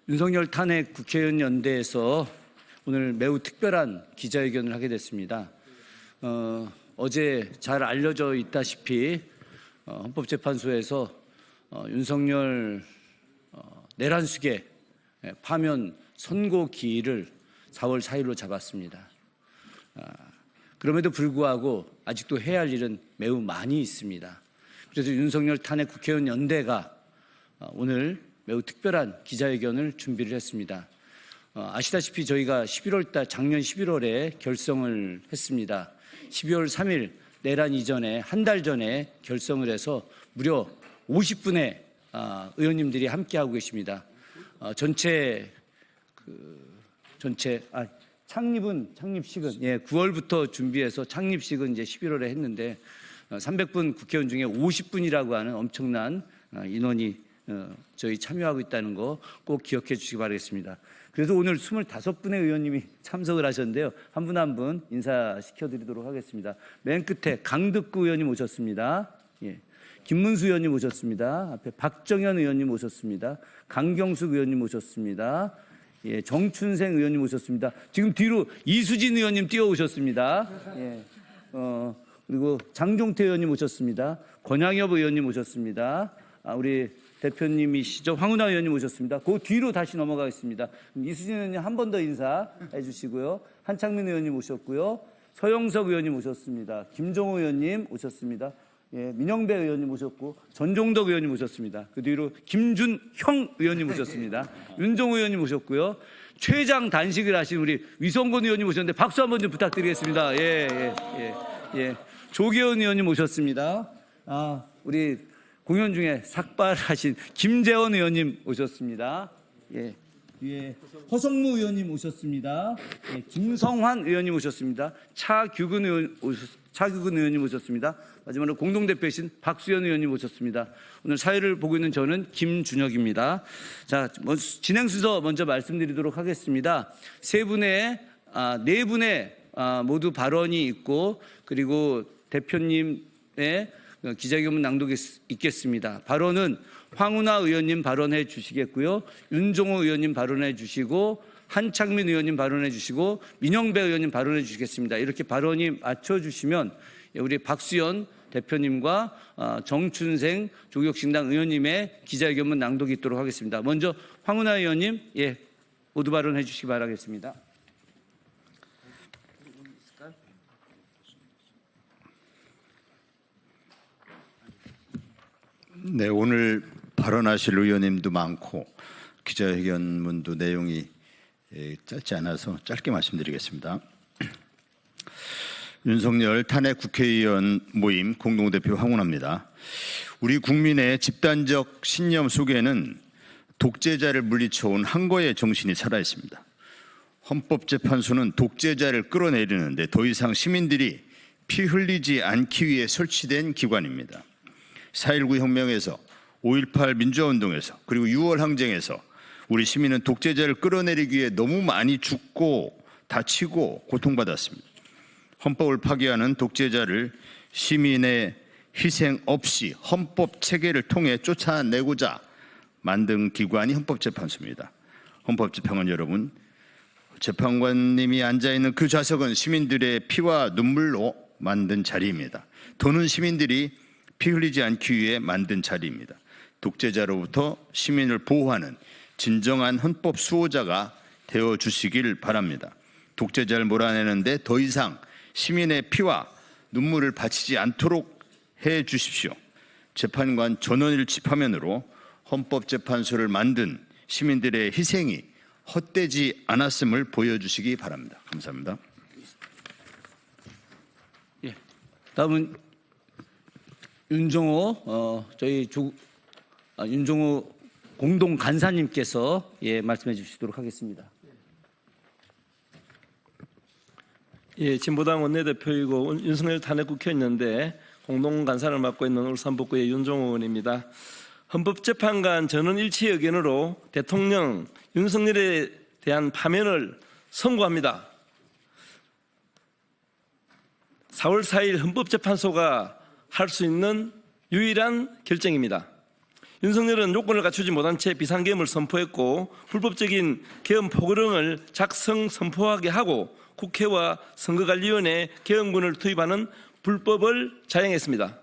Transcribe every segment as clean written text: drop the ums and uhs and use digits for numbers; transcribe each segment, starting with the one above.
윤석열 탄핵 국회의원 연대에서 오늘 매우 특별한 기자회견을 하게 됐습니다. 어제 잘 알려져 있다시피 헌법재판소에서 윤석열 내란수계 파면 선고 기일을 4월 4일로 잡았습니다. 그럼에도 불구하고 아직도 해야 할 일은 매우 많이 있습니다. 그래서 윤석열 탄핵 국회의원 연대가 오늘 매우 특별한 기자회견을 준비를 했습니다. 아시다시피 저희가 작년 11월에 결성을 했습니다. 12월 3일 내란 이전에 한 달 전에 결성을 해서 무려 50분의 의원님들이 함께하고 계십니다. 창립식은 9월부터 준비해서 창립식은 이제 11월에 했는데 300분 국회의원 중에 50분이라고 하는 엄청난 인원이 저희 참여하고 있다는 거 꼭 기억해 주시기 바라겠습니다. 그래서 오늘 25분의 의원님이 참석을 하셨는데요. 한 분 한 분 인사시켜 드리도록 하겠습니다. 맨 끝에 강득구 의원님 오셨습니다. 김문수 의원님 오셨습니다. 앞에 박정현 의원님 오셨습니다. 강경숙 의원님 오셨습니다. 정춘생 의원님 오셨습니다. 지금 뒤로 이수진 의원님 뛰어오셨습니다. 그리고 장종태 의원님 오셨습니다. 권양엽 의원님 오셨습니다. 우리 대표님이시죠. 황운하 의원님 오셨습니다. 그 뒤로 다시 넘어가겠습니다. 이수진 의원님 한 번 더 인사해 주시고요. 한창민 의원님 오셨고요. 서영석 의원님 오셨습니다. 김종호 의원님 오셨습니다. 민영배 의원님 오셨고 전종덕 의원님 오셨습니다. 그 뒤로 김준형 의원님 오셨습니다. 윤종호 의원님 오셨고요. 최장 단식을 하신 우리 위성곤 의원님 오셨는데 박수 한번 좀 부탁드리겠습니다. 조계원 의원님 오셨습니다. 우리 공연 중에 삭발하신 김재원 의원님 오셨습니다. 허성무 의원님 오셨습니다. 김성환 의원님 오셨습니다. 차규근 의원님 오셨습니다. 마지막으로 공동대표이신 박수현 의원님 오셨습니다. 오늘 사회를 보고 있는 저는 김준혁입니다. 자, 진행 순서 먼저 말씀드리도록 하겠습니다. 네 분의 모두 발언이 있고 그리고 대표님의 기자회견문 낭독이 있겠습니다. 발언은 황운하 의원님 발언해 주시겠고요. 윤종호 의원님 발언해 주시고 한창민 의원님 발언해 주시고 민영배 의원님 발언해 주시겠습니다. 이렇게 발언이 맞춰주시면 우리 박수현 대표님과 정춘생 조국혁신당 의원님의 기자회견문 낭독이 있도록 하겠습니다. 먼저 황운하 의원님 모두 발언해 주시기 바라겠습니다. 네, 오늘 발언하실 의원님도 많고 기자회견문도 내용이 짧지 않아서 짧게 말씀드리겠습니다. 윤석열 탄핵 국회의원 모임 공동대표 황운하입니다. 우리 국민의 집단적 신념 속에는 독재자를 물리쳐온 항거의 정신이 살아있습니다. 헌법재판소는 독재자를 끌어내리는데 더 이상 시민들이 피 흘리지 않기 위해 설치된 기관입니다. 4.19 혁명에서 5.18 민주화운동에서 그리고 6월 항쟁에서 우리 시민은 독재자를 끌어내리기 위해 너무 많이 죽고 다치고 고통받았습니다. 헌법을 파괴하는 독재자를 시민의 희생 없이 헌법 체계를 통해 쫓아내고자 만든 기관이 헌법재판소입니다. 헌법재판관 여러분, 재판관님이 앉아있는 그 좌석은 시민들의 피와 눈물로 만든 자리입니다. 도는 시민들이 피 흘리지 않기 위해 만든 자리입니다. 독재자로부터 시민을 보호하는 진정한 헌법 수호자가 되어주시길 바랍니다. 독재자를 몰아내는데 더 이상 시민의 피와 눈물을 바치지 않도록 해주십시오. 재판관 전원일치 파면으로 헌법재판소를 만든 시민들의 희생이 헛되지 않았음을 보여주시기 바랍니다. 감사합니다. 다음은 윤종호 윤종호 공동 간사님께서 말씀해 주시도록 하겠습니다. 진보당 원내대표이고 윤석열 탄핵 국회의원인데 공동 간사를 맡고 있는 울산북구의 윤종호 의원입니다. 헌법재판관 전원 일치 의견으로 대통령 윤석열에 대한 파면을 선고합니다. 4월 4일 헌법재판소가 할 수 있는 유일한 결정입니다. 윤석열은 요건을 갖추지 못한 채 비상계엄을 선포했고 불법적인 계엄 포고령을 작성 선포하게 하고 국회와 선거관리위원회 계엄군을 투입하는 불법을 자행했습니다.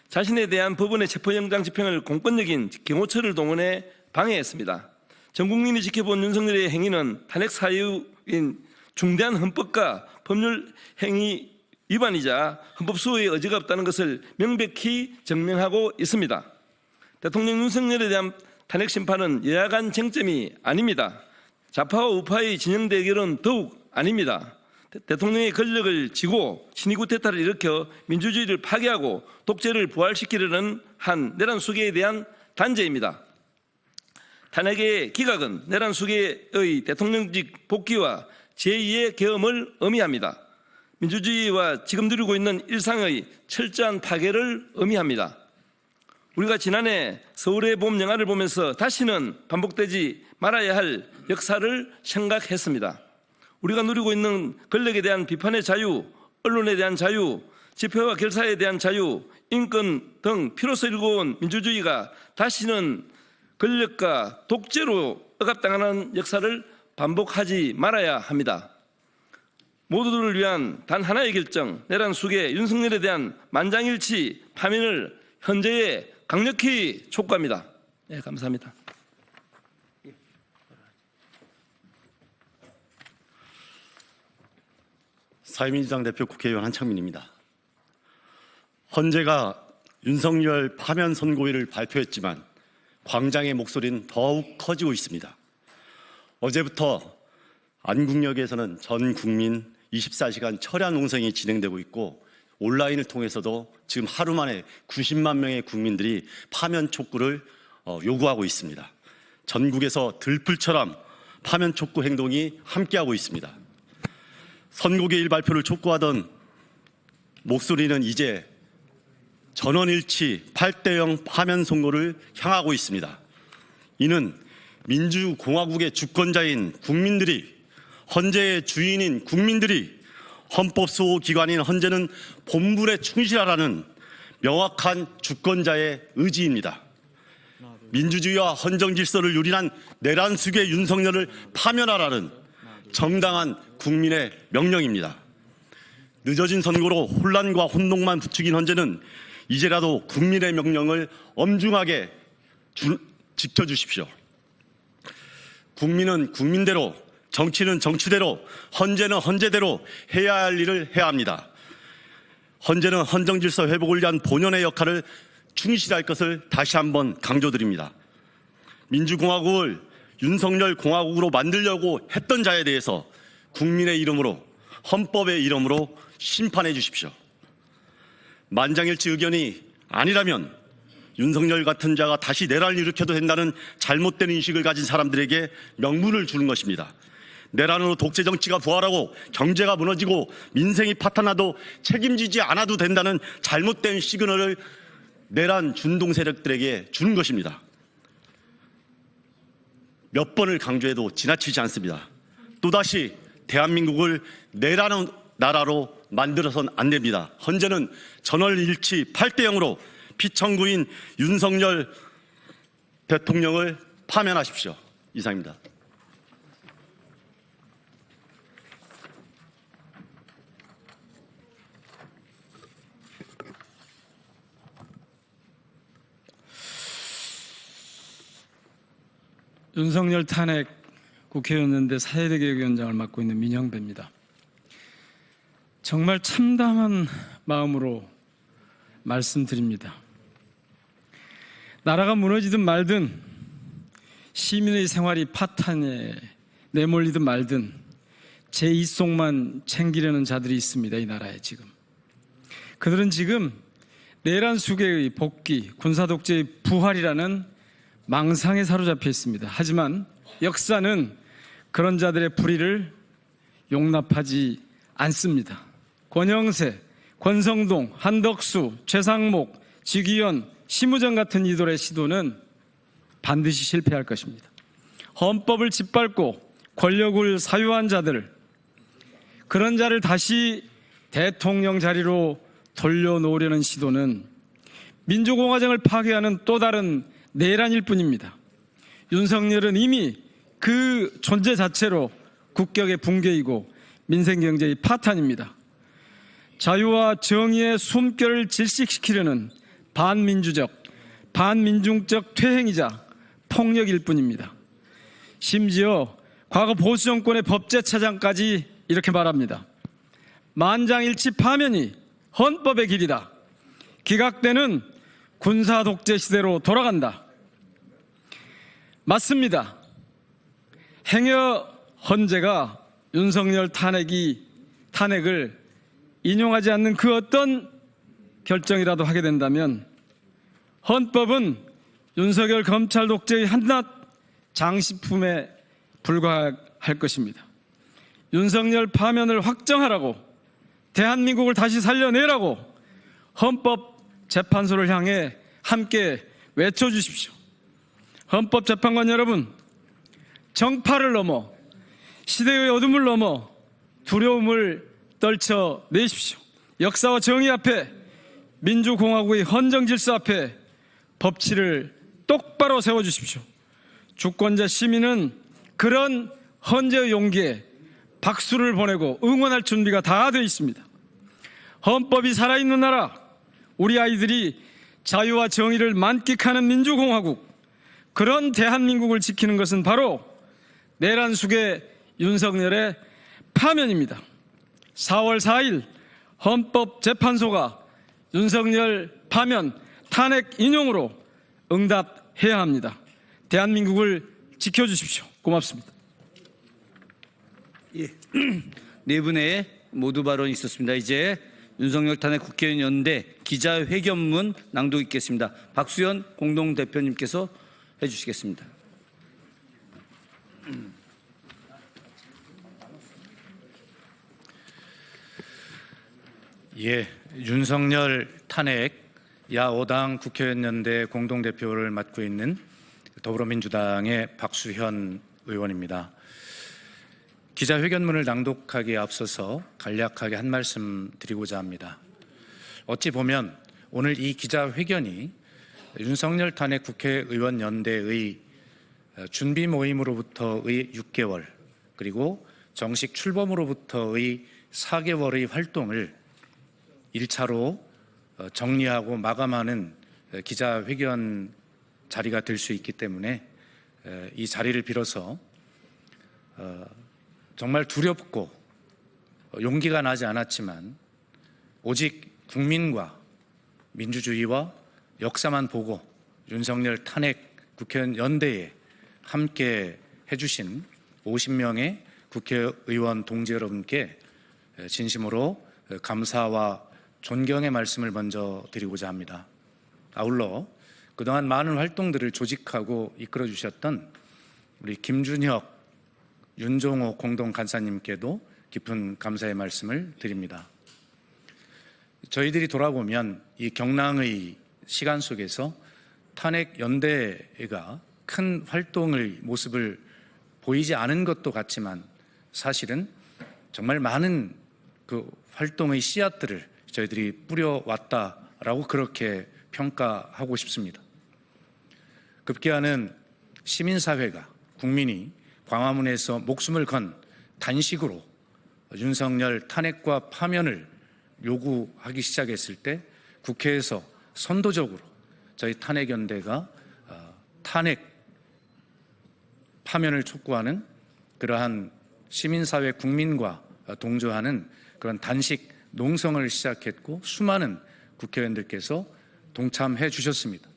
자신에 대한 법원의 체포영장 집행을 공권력인 경호처를 동원해 방해했습니다. 전 국민이 지켜본 윤석열의 행위는 탄핵 사유인 중대한 헌법과 법률 행위 위반이자 헌법 수호의 의지가 없다는 것을 명백히 증명하고 있습니다. 대통령 윤석열에 대한 탄핵 심판은 여야 간 쟁점이 아닙니다. 좌파와 우파의 진영 대결은 더욱 아닙니다. 대통령의 권력을 쥐고 신의구 태탈을 일으켜 민주주의를 파괴하고 독재를 부활시키려는 한 내란 수계에 대한 단죄입니다. 탄핵의 기각은 내란 수계의 대통령직 복귀와 제2의 계엄을 의미합니다. 민주주의와 지금 누리고 있는 일상의 철저한 파괴를 의미합니다. 우리가 지난해 서울의 봄 영화를 보면서 다시는 반복되지 말아야 할 역사를 생각했습니다. 우리가 누리고 있는 권력에 대한 비판의 자유, 언론에 대한 자유, 집회와 결사에 대한 자유, 인권 등 피로서 일궈온 민주주의가 다시는 권력과 독재로 억압당하는 역사를 반복하지 말아야 합니다. 모두들을 위한 단 하나의 결정, 내란 수계 윤석열에 대한 만장일치 파면을 현재에 강력히 촉구합니다. 네, 감사합니다. 사회민주당 대표 국회의원 한창민입니다. 헌재가 윤석열 파면 선고일을 발표했지만 광장의 목소리는 더욱 커지고 있습니다. 어제부터 안국역에서는 전 국민 24시간 철야 농성이 진행되고 있고 온라인을 통해서도 지금 하루 만에 90만 명의 국민들이 파면 촉구를 요구하고 있습니다. 전국에서 들불처럼 파면 촉구 행동이 함께하고 있습니다. 선고개일 발표를 촉구하던 목소리는 이제 전원일치 8대0 파면 선고를 향하고 있습니다. 이는 민주공화국의 주권자인 국민들이, 헌재의 주인인 국민들이, 헌법수호기관인 헌재는 본분에 충실하라는 명확한 주권자의 의지입니다. 민주주의와 헌정질서를 유린한 내란 수괴 윤석열을 파면하라는 정당한 국민의 명령입니다. 늦어진 선고로 혼란과 혼동만 부추긴 헌재는 이제라도 국민의 명령을 엄중하게 지켜주십시오. 국민은 국민대로, 정치는 정치대로, 헌재는 헌재대로 해야 할 일을 해야 합니다. 헌재는 헌정질서 회복을 위한 본연의 역할을 충실할 것을 다시 한번 강조드립니다. 민주공화국을 윤석열 공화국으로 만들려고 했던 자에 대해서 국민의 이름으로, 헌법의 이름으로 심판해 주십시오. 만장일치 의견이 아니라면 윤석열 같은 자가 다시 내란을 일으켜도 된다는 잘못된 인식을 가진 사람들에게 명분을 주는 것입니다. 내란으로 독재 정치가 부활하고 경제가 무너지고 민생이 파탄나도 책임지지 않아도 된다는 잘못된 시그널을 내란 준동 세력들에게 주는 것입니다. 몇 번을 강조해도 지나치지 않습니다. 또다시 대한민국을 내라는 나라로 만들어서는 안 됩니다. 헌재는 전원일치 8대0으로 피청구인 윤석열 대통령을 파면하십시오. 이상입니다. 윤석열 탄핵 국회의원연대 사회대개혁위원장을 맡고 있는 민형배입니다. 정말 참담한 마음으로 말씀드립니다. 나라가 무너지든 말든 시민의 생활이 파탄에 내몰리든 말든 제 입속만 챙기려는 자들이 있습니다. 이 나라에 지금. 그들은 지금 내란 수괴의 복귀, 군사독재의 부활이라는 망상에 사로잡혀 있습니다. 하지만 역사는 그런 자들의 불의를 용납하지 않습니다. 권영세, 권성동, 한덕수, 최상목, 지기현, 심우정 같은 이들의 시도는 반드시 실패할 것입니다. 헌법을 짓밟고 권력을 사유한 자들, 그런 자를 다시 대통령 자리로 돌려놓으려는 시도는 민주공화정을 파괴하는 또 다른 내란일 뿐입니다. 윤석열은 이미 그 존재 자체로 국격의 붕괴이고 민생경제의 파탄입니다. 자유와 정의의 숨결을 질식시키려는 반민주적, 반민중적 퇴행이자 폭력일 뿐입니다. 심지어 과거 보수 정권의 법제차장까지 이렇게 말합니다. 만장일치 파면이 헌법의 길이다. 기각되는 군사 독재 시대로 돌아간다. 맞습니다. 행여 헌재가 윤석열 탄핵을 인용하지 않는 그 어떤 결정이라도 하게 된다면 헌법은 윤석열 검찰 독재의 한낱 장식품에 불과할 것입니다. 윤석열 파면을 확정하라고, 대한민국을 다시 살려내라고 헌법재판소를 향해 함께 외쳐주십시오. 헌법재판관 여러분, 정파를 넘어 시대의 어둠을 넘어 두려움을 떨쳐내십시오. 역사와 정의 앞에, 민주공화국의 헌정질서 앞에 법치를 똑바로 세워주십시오. 주권자 시민은 그런 헌재의 용기에 박수를 보내고 응원할 준비가 다 되어 있습니다. 헌법이 살아있는 나라, 우리 아이들이 자유와 정의를 만끽하는 민주공화국, 그런 대한민국을 지키는 것은 바로 내란 속의 윤석열의 파면입니다. 4월 4일 헌법재판소가 윤석열 파면 탄핵 인용으로 응답해야 합니다. 대한민국을 지켜주십시오. 고맙습니다. 예. 네 분의 모두 발언이 있었습니다. 이제 윤석열 탄핵 국회의원 연대 기자회견문 낭독 있겠습니다. 박수현 공동대표님께서 해주시겠습니다. 예, 윤석열 탄핵 야5당 국회의원 연대 공동대표를 맡고 있는 더불어민주당의 박수현 의원입니다. 기자회견문을 낭독하기에 앞서서 간략하게 한 말씀 드리고자 합니다. 어찌 보면 오늘 이 기자회견이 윤석열 탄핵 국회의원 연대의 준비 모임으로부터의 6개월, 그리고 정식 출범으로부터의 4개월의 활동을 1차로 정리하고 마감하는 기자회견 자리가 될 수 있기 때문에 이 자리를 빌어서 정말 두렵고 용기가 나지 않았지만 오직 국민과 민주주의와 역사만 보고 윤석열 탄핵 국회의원 연대에 함께 해주신 50명의 국회의원 동지 여러분께 진심으로 감사와 존경의 말씀을 먼저 드리고자 합니다. 아울러 그동안 많은 활동들을 조직하고 이끌어 주셨던 우리 김준혁, 윤종호 공동간사님께도 깊은 감사의 말씀을 드립니다. 저희들이 돌아보면 이 경랑의 시간 속에서 탄핵 연대가 큰 활동의 모습을 보이지 않은 것도 같지만 사실은 정말 많은 그 활동의 씨앗들을 저희들이 뿌려왔다라고 그렇게 평가하고 싶습니다. 급기야는 시민사회가, 국민이 광화문에서 목숨을 건 단식으로 윤석열 탄핵과 파면을 요구하기 시작했을 때 국회에서 선도적으로 저희 탄핵연대가 탄핵 파면을 촉구하는 그러한 시민사회 국민과 동조하는 그런 단식 농성을 시작했고 수많은 국회의원들께서 동참해 주셨습니다.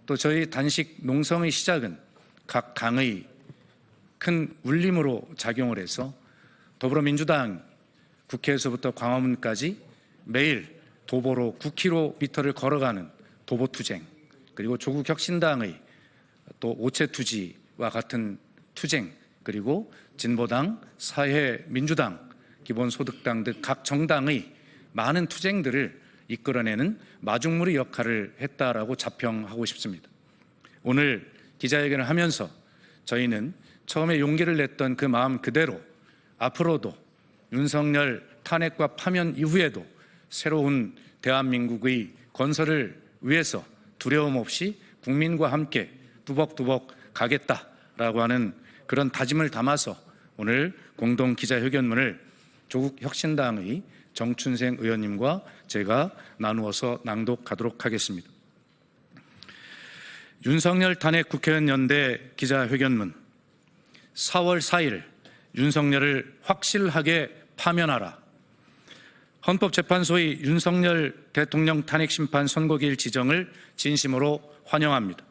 또 저희 단식 농성의 시작은 각 당의 큰 울림으로 작용을 해서 더불어민주당 국회에서부터 광화문까지 매일 도보로 9km를 걸어가는 도보투쟁, 그리고 조국혁신당의 또 오체투지와 같은 투쟁, 그리고 진보당, 사회민주당, 기본소득당 등 각 정당의 많은 투쟁들을 이끌어내는 마중물의 역할을 했다라고 자평하고 싶습니다. 오늘 기자회견을 하면서 저희는 처음에 용기를 냈던 그 마음 그대로 앞으로도 윤석열 탄핵과 파면 이후에도 새로운 대한민국의 건설을 위해서 두려움 없이 국민과 함께 뚜벅뚜벅 가겠다라고 하는 그런 다짐을 담아서 오늘 공동 기자회견문을 조국 혁신당의 정춘생 의원님과 제가 나누어서 낭독하도록 하겠습니다. 윤석열 탄핵 국회의원 연대 기자회견문. 4월 4일 윤석열을 확실하게 파면하라. 헌법재판소의 윤석열 대통령 탄핵심판 선고기일 지정을 진심으로 환영합니다.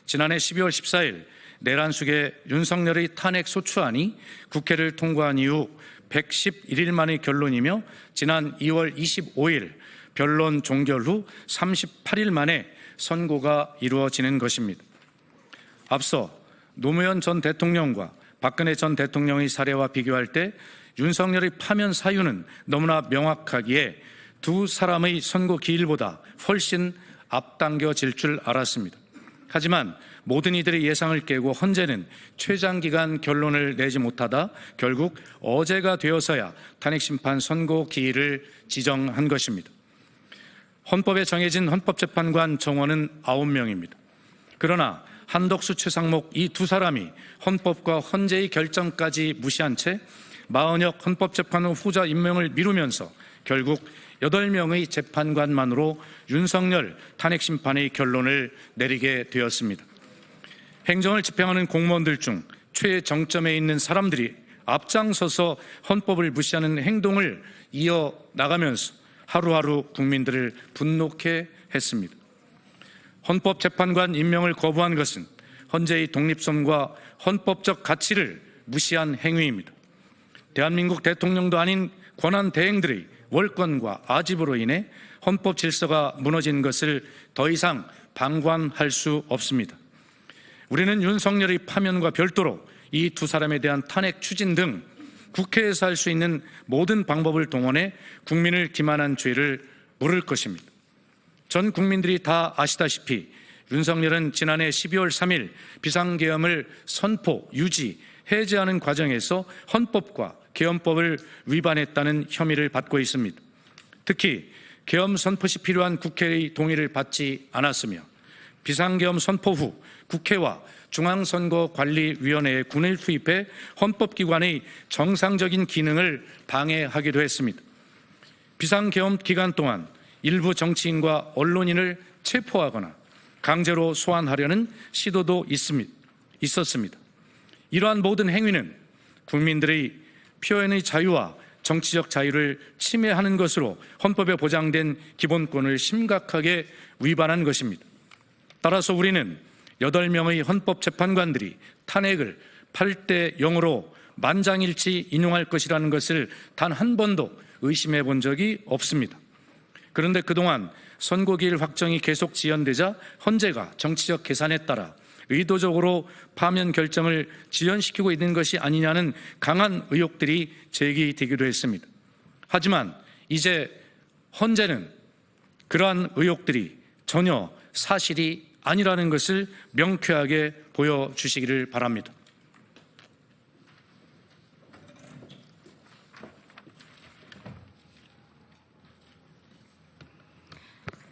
지난해 12월 14일 내란숙의 윤석열의 탄핵 소추안이 국회를 통과한 이후 111일 만의 결론이며 지난 2월 25일 변론 종결 후 38일 만에 선고가 이루어지는 것입니다. 앞서 노무현 전 대통령과 박근혜 전 대통령의 사례와 비교할 때 윤석열의 파면 사유는 너무나 명확하기에 두 사람의 선고 기일보다 훨씬 앞당겨질 줄 알았습니다. 하지만 모든 이들의 예상을 깨고 헌재는 최장기간 결론을 내지 못하다 결국 어제가 되어서야 탄핵심판 선고 기일을 지정한 것입니다. 헌법에 정해진 헌법재판관 정원은 9명입니다. 그러나 한덕수, 최상목 이 두 사람이 헌법과 헌재의 결정까지 무시한 채 마은혁 헌법재판관 후자 임명을 미루면서 결국 8명의 재판관만으로 윤석열 탄핵심판의 결론을 내리게 되었습니다. 행정을 집행하는 공무원들 중 최정점에 있는 사람들이 앞장서서 헌법을 무시하는 행동을 이어나가면서 하루하루 국민들을 분노케 했습니다. 헌법재판관 임명을 거부한 것은 헌재의 독립성과 헌법적 가치를 무시한 행위입니다. 대한민국 대통령도 아닌 권한 대행들의 월권과 아집으로 인해 헌법 질서가 무너진 것을 더 이상 방관할 수 없습니다. 우리는 윤석열의 파면과 별도로 이 두 사람에 대한 탄핵 추진 등 국회에서 할 수 있는 모든 방법을 동원해 국민을 기만한 죄를 물을 것입니다. 전 국민들이 다 아시다시피 윤석열은 지난해 12월 3일 비상계엄을 선포, 유지, 해제하는 과정에서 헌법과 계엄법을 위반했다는 혐의를 받고 있습니다. 특히 계엄 선포 시 필요한 국회의 동의를 받지 않았으며 비상계엄 선포 후 국회와 중앙선거관리위원회에 군을 투입해 헌법기관의 정상적인 기능을 방해하기도 했습니다. 비상계엄 기간 동안 일부 정치인과 언론인을 체포하거나 강제로 소환하려는 시도도 있었습니다. 이러한 모든 행위는 국민들의 표현의 자유와 정치적 자유를 침해하는 것으로 헌법에 보장된 기본권을 심각하게 위반한 것입니다. 따라서 우리는 8명의 헌법재판관들이 탄핵을 8대 0으로 만장일치 인용할 것이라는 것을 단 한 번도 의심해 본 적이 없습니다. 그런데 그동안 선고기일 확정이 계속 지연되자 헌재가 정치적 계산에 따라 의도적으로 파면 결정을 지연시키고 있는 것이 아니냐는 강한 의혹들이 제기되기도 했습니다. 하지만 이제 헌재는 그러한 의혹들이 전혀 사실이 아니라는 것을 명쾌하게 보여주시기를 바랍니다.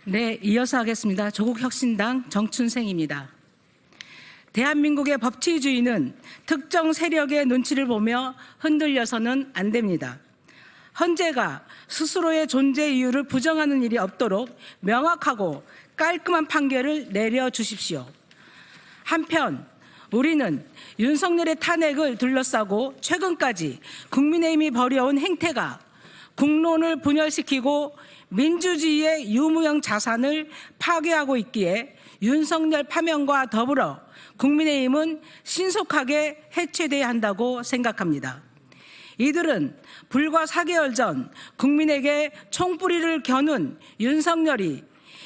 네, 이어서 하겠습니다. 조국혁신당 정춘생입니다. 대한민국의 법치주의는 특정 세력의 눈치를 보며 흔들려서는 안 됩니다. 헌재가 스스로의 존재 이유를 부정하는 일이 없도록 명확하고 깔끔한 판결을 내려주십시오. 한편 우리는 윤석열의 탄핵을 둘러싸고 최근까지 국민의힘이 벌여온 행태가 국론을 분열시키고 민주주의의 유무형 자산을 파괴하고 있기에 윤석열 파면과 더불어 국민의힘은 신속하게 해체돼야 한다고 생각합니다. 이들은 불과 4개월 전 국민에게 총뿌리를 겨눈 윤석열이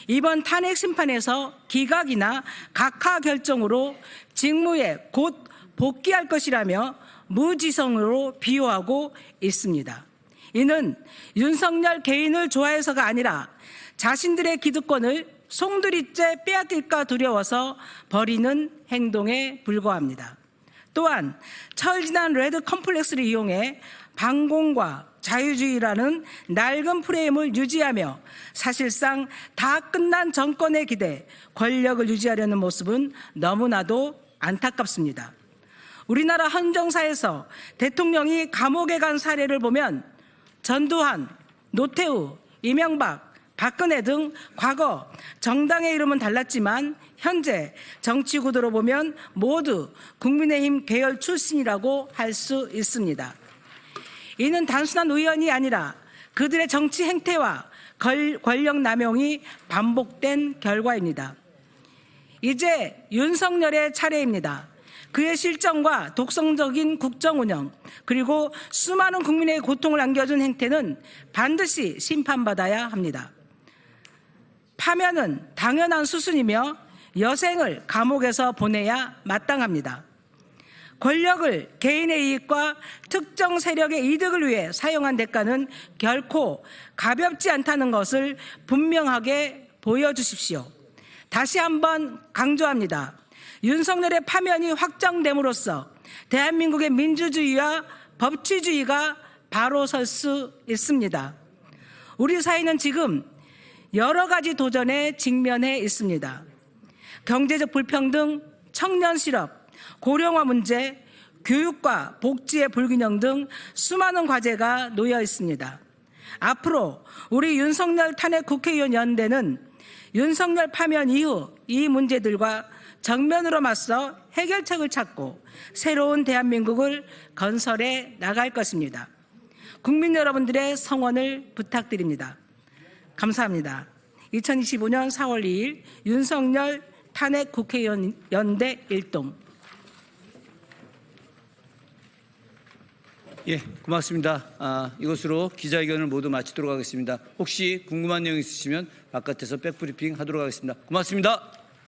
이번 탄핵 심판에서 기각이나 각하 결정으로 직무에 곧 복귀할 것이라며 무지성으로 비호하고 있습니다. 이는 윤석열 개인을 좋아해서가 아니라 자신들의 기득권을 송두리째 빼앗길까 두려워서 벌이는 행동에 불과합니다. 또한 철진한 레드 컴플렉스를 이용해 반공과 자유주의라는 낡은 프레임을 유지하며 사실상 다 끝난 정권에 기대 권력을 유지하려는 모습은 너무나도 안타깝습니다. 우리나라 헌정사에서 대통령이 감옥에 간 사례를 보면 전두환, 노태우, 이명박, 박근혜 등 과거 정당의 이름은 달랐지만 현재 정치 구도로 보면 모두 국민의힘 계열 출신이라고 할 수 있습니다. 이는 단순한 우연이 아니라 그들의 정치 행태와 권력 남용이 반복된 결과입니다. 이제 윤석열의 차례입니다. 그의 실정과 독성적인 국정 운영 그리고 수많은 국민의 고통을 안겨준 행태는 반드시 심판받아야 합니다. 파면은 당연한 수순이며 여생을 감옥에서 보내야 마땅합니다. 권력을 개인의 이익과 특정 세력의 이득을 위해 사용한 대가는 결코 가볍지 않다는 것을 분명하게 보여주십시오. 다시 한번 강조합니다. 윤석열의 파면이 확정됨으로써 대한민국의 민주주의와 법치주의가 바로 설 수 있습니다. 우리 사회는 지금 여러 가지 도전에 직면해 있습니다. 경제적 불평등, 청년 실업, 고령화 문제, 교육과 복지의 불균형 등 수많은 과제가 놓여 있습니다. 앞으로 우리 윤석열 탄핵 국회의원 연대는 윤석열 파면 이후 이 문제들과 정면으로 맞서 해결책을 찾고 새로운 대한민국을 건설해 나갈 것입니다. 국민 여러분들의 성원을 부탁드립니다. 감사합니다. 2025년 4월 2일 윤석열 탄핵 국회의원 연대 일동. 예, 고맙습니다. 이것으로 기자회견을 모두 마치도록 하겠습니다. 혹시 궁금한 내용 있으시면 바깥에서 백브리핑 하도록 하겠습니다. 고맙습니다.